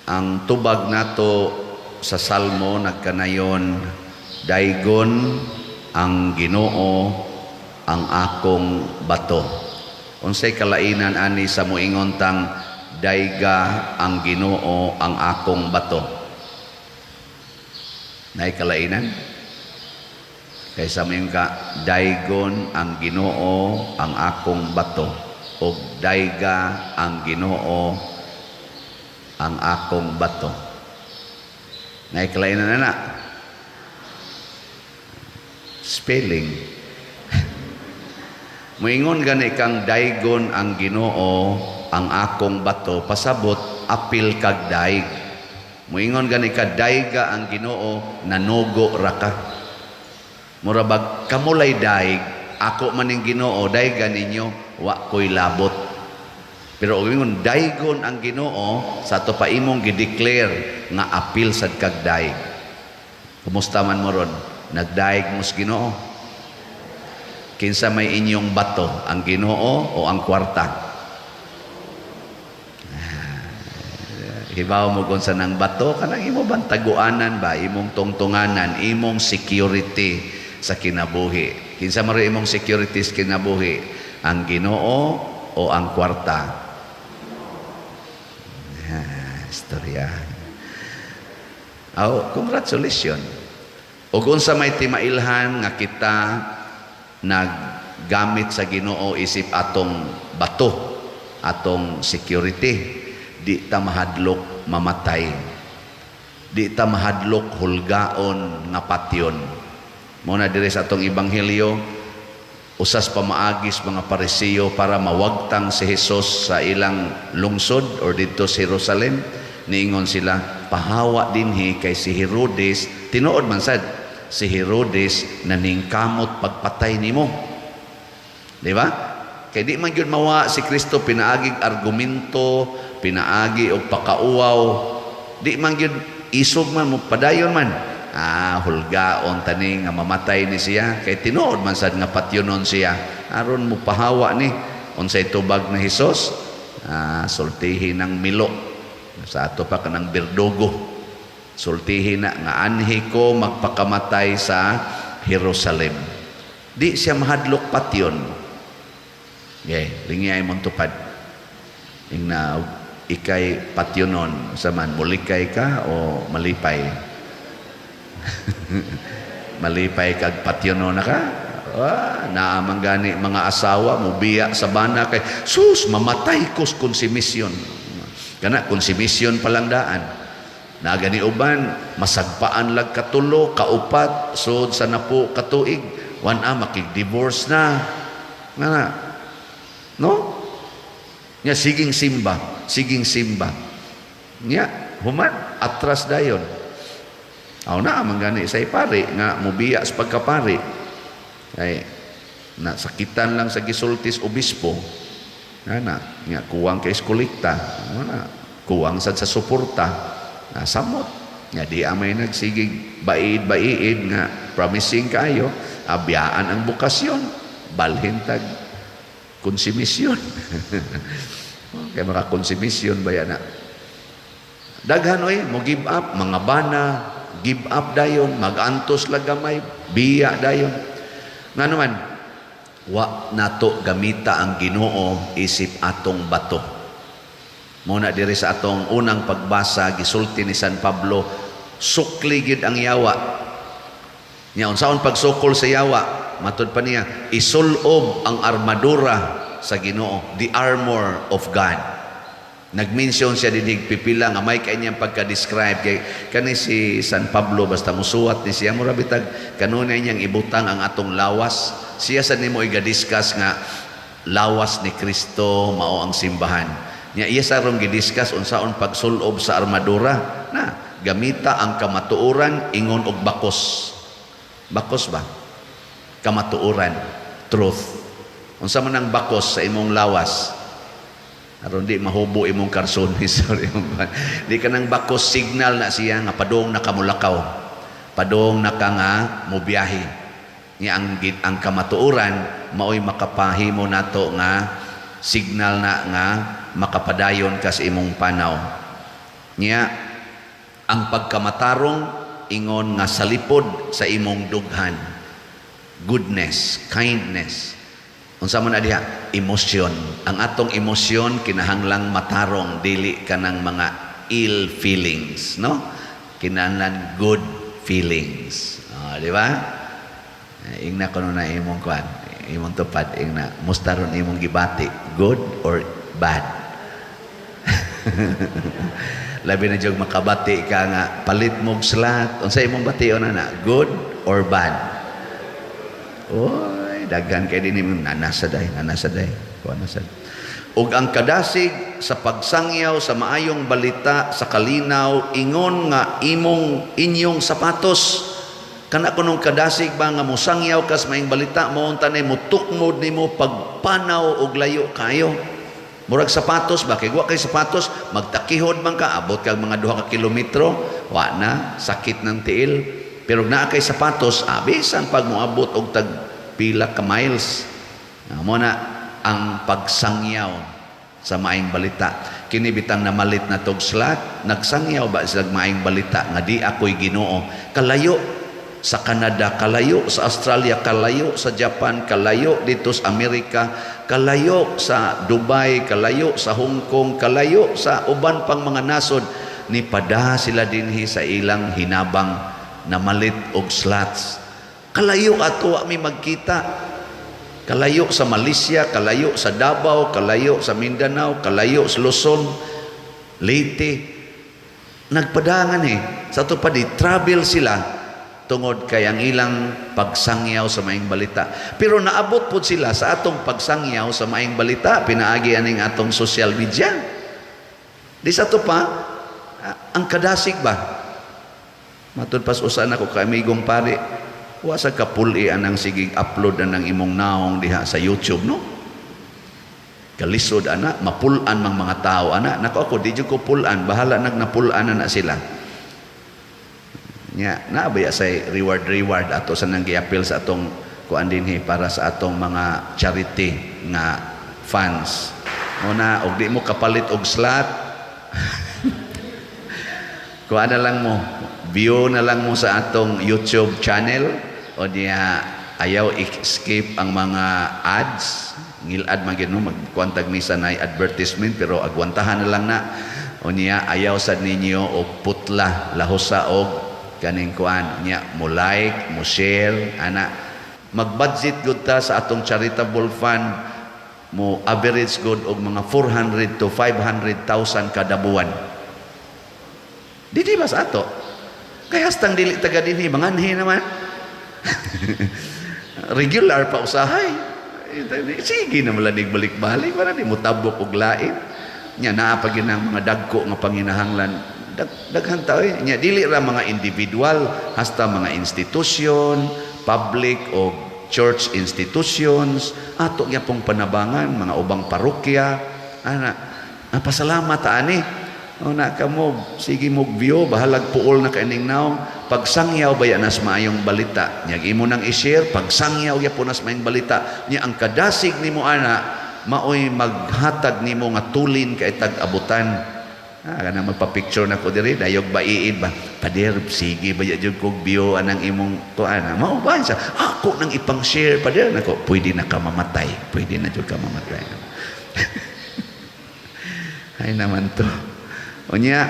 Ang tubag nato sa Salmo nagkanayon, daygon ang Ginoo ang akong bato. Unsay kalainan ani sa moingon tang dayga ang Ginoo ang akong bato? Nay kalainan? Kaysa moingon ka daygon ang Ginoo ang akong bato o dayga ang Ginoo ang akong bato. Nay kalainan na spelling. Moingon gani kang daygon ang Ginoo ang akong bato, pasabot apil kag daig. Moingon gani ka dayga ang Ginoo, nanugo ra ka. Murabag kamulay daig, ako maning Ginoo, dayga ninyo, wa ko'y labot. Pero moingon daygon ang Ginoo, sa to pa imong gideclare nga apil sad kag daig. Kumusta man mo ron? Nagdaig mo sa Ginoo? Kinsa may inyong bato, ang Ginoo o ang kwarta? Hibaw mo kung saan ang bato, kanang imo bang taguanan ba, imong tungtunganan, imong security sa kinabuhi. Kinsa mo rin imong security sa kinabuhi, ang Ginoo o ang kwarta? Istorya. Congratulations. O kung sa may timailhan nga kita naggamit sa Ginoo isip atong bato, atong security, di ta mahadlok mamatay, di ta mahadlok hulgaon nga patyon. Muna diri sa atong ebanghelyo, usas pamaagis mga Parisiyo para mawagtang si Hesus sa ilang lungsod or dito sa Jerusalem. Niingon sila, pahawa dinhi kay si Herodes, tinuod man sad, si Herodes naningkamot pagpatay nimo. Di ba? Kay di man gyud mawa si Kristo pinaagig argumento, pinaagi og pakauwaw. Di man gyud isog man mo padayon man. Hulgaon tani nga mamatay ni siya kay tinuod man sad nga patyonon siya. Aron mo pahawa ni unsay tubag na Hesus, sultihin ng milo. Sa ato pa kanang berdugo. Sultihin na nga anhi ko magpakamatay sa Jerusalem. Di siya mahadlok patyon. Lingiyay mong tupad. Ingna ikay patyonon sa man, mulikay ka o malipay? Malipay kag patyonon na ka? Naamang gani mga asawa mubiya sa bana kay sus mamatay ko sa konsumisyon. Kana konsumisyon palang daan. Na gani uban masagpaan lag katulo kaupat sud sa napo katuig wana makig-divorce na nga no nya siging simba nya human atras dayon aw na man gani say pare nga mubiya sa pagkapari ay na sakitan lang sa gisultis obispo nga kuwang kay eskolekta kuwang sad sa suporta samot nga di amay nagsigig baiid nga promising kayo abiyaan ang bukasyon balhin tag konsumisyon. Kay mga konsumisyon ba yan na daghan oy mo give up mga bana give up dayon magantos lagamay biya dayon nga naman wa nato gamita ang Ginoo isip atong bato. Muna diri sa atong unang pagbasa gisulti ni San Pablo sukli gid ang yawa. Nya unsaon pagsukol sa yawa? Matud pa niya isulob ang armadura sa Ginoo, the armor of God. Nagmention siya dinig pipila nga may kanyang pagka-describe kay kani si San Pablo basta musuwat ni siya mura bitag kanunay niyang ibutang ang atong lawas. Siya sa nimo iga-discuss nga lawas ni Kristo mao ang simbahan. Nya iya sa rong gidiscuss unsaon pagsulob sa armadura na gamita ang kamatuoran ingon og bakos. Bakos ba? Kamatuoran, truth. Unsa man ang bakos sa imong lawas? Aron di mahubo imong karsonis di ka nang bakos signal na siya nga padong nakamulakaw. Padong naka nga mobiyahe. Nya ang kamatuoran maoy makapahimo nato nga signal na nga makapadayon ka sa imong panaw. Nya ang pagkamatarong ingon nga salipod sa imong dughan, goodness, kindness. Unsa man diha? Emosyon. Ang atong emosyon kinahanglang matarong, dili kanang mga ill feelings, no? Kinahanglan good feelings. Di ba? Ingna kuno na imong kwan, imong tupad, ingna mustaron imong gibati, good or bad. Labi na jog makabati ka nga palit mog slat. Unsa imong bation ana? Good or bad? Oy, daghan kay dinhi nanasaday. Ug ang kadasig sa pagsangyaw sa maayong balita sa kalinaw ingon nga inyong sapatos. Kana kunong kadasig ba nga mosangyaw kas maayong balita mo unta ni mutukmod nimo pagpanaw og layo kayo. Murag sapatos ba kay wa kay sapatos magtakihod man ka abot kag mga 2 ka kilometro wa na sakit ng tiil. Pero naa kay sapatos bisan pag moabot og tag pila ka miles. Mo na ang pagsangyaw sa maayong balita. Kini bitang namalit na tog slat, nagsangyaw ba sila maayong balita nga di ako'y Ginoo. Kalayo sa Canada, kalayo sa Australia, kalayo sa Japan, kalayo dito sa Amerika, kalayo sa Dubai, kalayo sa Hong Kong, kalayo sa uban pang mga nasod, ni pada sila dinhi sa ilang hinabang namalit og slats. Kalayo ato mi magkita. Kalayo sa Malaysia, kalayo sa Davao, kalayo sa Mindanao, kalayo sa Luzon, Leyte. Nagpadangan sa to pa di travel sila tungod kay ang ilang pagsangyaw sa maayong balita. Pero naabot po sila sa atong pagsangyaw sa maayong balita, pinaagi aning atong social media. Di sa to pa, ang kadasig ba? Matud pas usan ako kay amigong pare, wa sa kapuli anang sige upload anang imong naong diha sa YouTube, no? Kalisod ana, mapulan mang mga tao ana. Nako ako di jud ko pulan, bahala napulan na sila. Nya naabaya say reward ato sa nang giapil sa atong kuan dinhi para sa atong mga charity nga funds. Una og di mo kapalit og slot. Kuan na lang mo, view na lang mo sa atong YouTube channel o diya ayaw escape ang mga ads. Ngilad magid no magkuantag misa na advertisement pero agwantahan na lang na. O niya ayaw sad ninyo og putla lahosa og kaning kuan niya mo like, mo share ana. Mag-budget gud ta sa atong charitable fund mo average good og mga 400 to 500,000 kada buwan. Di ba sa ato? Kaya hastang dili taga dinhi manganhi naman. Regular pa usahay. Sige na malanig balik-balik para di mo tabok og lain. Nya naa pa gyud ang mga dagko nga panginahanglan. Daghan tao nya dili ra mga individual hasta mga institusyon, public o church institutions ato gyapong panabangan mga ubang parokya ana. Napasalamat ani. Una ka mo, sige mo view, bahalag puol na kaining naong, pagsangyaw ba yan nas maayong balita. Nyag imo nang i-share, pagsangyaw ya po nas maayong balita. Nya ang kadasig ni mo ana, maoy maghatag ni mo nga tulin kay tag-abutan. Kana magpa-picture na ko diri, dayog ba iid ba? Pader, sige ba yun kong view anang imong tuana. Mao ba sa ako nang ipang-share, pader na ko, pwede na ka mamatay. Pwede na dyan ka mamatay. Ay naman to. Unya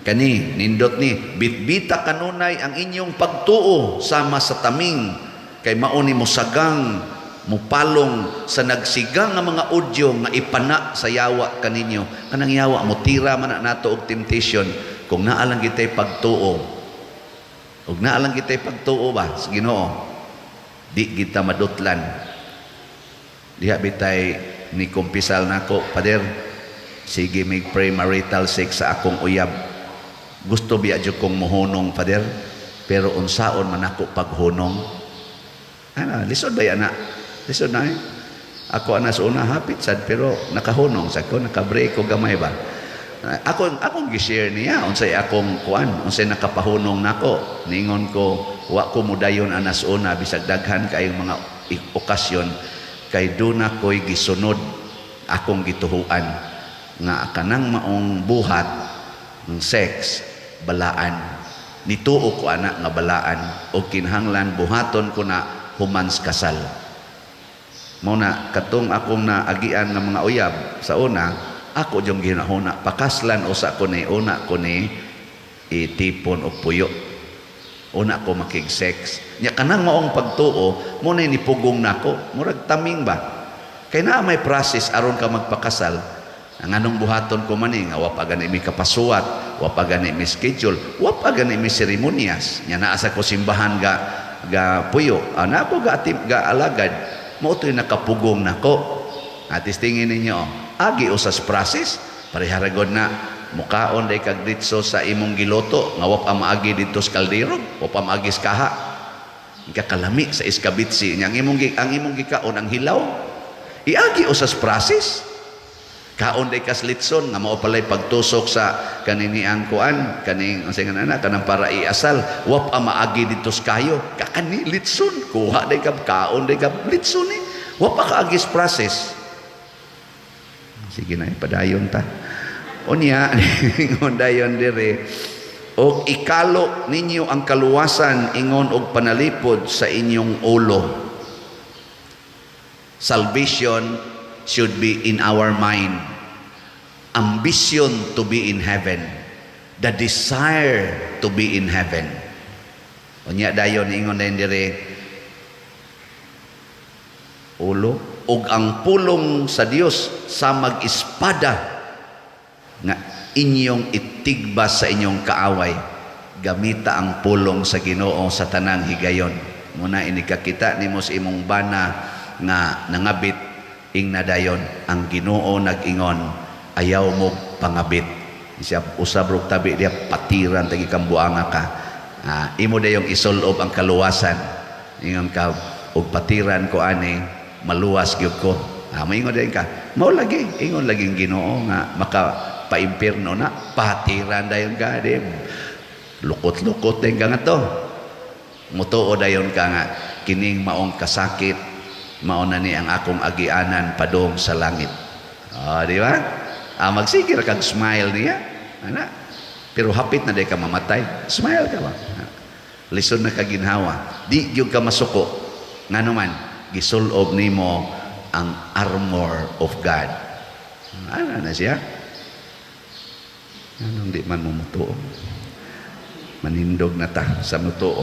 kani nindot ni bitbita kanunay ang inyong pagtuo sama sa taming kay mauni mo sagang mupalong sa nagsigang nga mga audio nga ipana sa yawa kaninyo kanang yawa mo tira man nato og temptation kung naa lang kitay pagtuo ug naa lang kitay pagtuo ba sa Ginoo di kita madutlan diha bitay ni kumpisal nako pader. Sige mig premarital sex sa akong uyab. Gusto biya jud kong mohunong pader, pero unsaon man ako paghunong? Ana, lisod ba yana? Lisod na Ako ana sa una hapit sad pero nakahunong sa ko naka-break ko gamay ba. Akong gi-share niya unsay akong kuan, unsay nakapahunong nako. Ningon ko wa ko mudayon anas una bisag daghan kay mga okasyon kay duna ko'y gisunod akong gituhuan nga kanang maong buhat Ang sex balaan. Nituo ko ana nga balaan o kinahanglan buhaton ko na humans kasal. Mao na katong akong naagian ng mga uyab sa una, ako yung ginahuna pakaslan usa ko ni una ko ni itipon o puyo. Una ko makig-sex. Nya kanang maong pagtuo, mo na nipugong nako, murag taming ba? Kay naa may process aron ka magpakasal. Ang anong buhaton ko maning, wa pa gani mi kapasuwat, wa pa gani mi schedule, wa pa gani mi seremonyas. Nya naa sa ko simbahan ga puyo, ana ko ga alagad. Mo to'y nakapugong nako. At tingin ninyo, agi usas process, pareharagon na mukaon day kag ditso sa imong giloto nga wa pa maagi dito sa kaldero, wa pa maagi sa kaha. Kakalami sa iskabitsi nya ang imong gikaon ang hilaw. Iagi usas process. Kaon day kaslitson nga mao palay pagtusok sa kanini ang kuan, kaning unsay nga ana kanang para iasal, wa pa maagi dito sa kayo. Kakani litson, kuha day kab kaon day kab litson ni. Wa pa kaagi sa process. Sige na ipadayon ta. Unya, ingon dayon dire, og ikalo ninyo ang kaluwasan ingon og panalipod sa inyong ulo. Salvation should be in our mind. Ambition to be in heaven. The desire to be in heaven. Unya dayon ingon dayon dire, ulo, og ang pulong sa Dios sa mag-espada nga inyong itigbas sa inyong kaaway, gamita ang pulong sa Ginoo sa tanang higayon. Muna inikakita nimo sa imong bana nga nangabit ing nadayon ang Ginoo nag-ingon, ayaw mo pangabit. Siya usab rog tabi dia patiran tagi kambuanga ka. Imo dayong isulob ang kaluwasan. Ingon ka og patiran ko ani maluwas gyud ko. Maingon dayon ka. Mao lagi ingon laging Ginoo nga maka paimpierno na patiran dayon ka di lukot-lukot din ka nga to. Mutuo dayon ka nga kining maong kasakit mao na ni ang akong agianan padong sa langit. Di ba? Magsigir kag smile niya. Ana. Pero hapit na day ka mamatay. Smile ka ba? Lisod na kaginhawa. Di gyud ka masuko. Ngano man gisulob nimo ang armor of God. Ano na siya? Anong di man mo mutuo? Manindog na ta sa mutuo.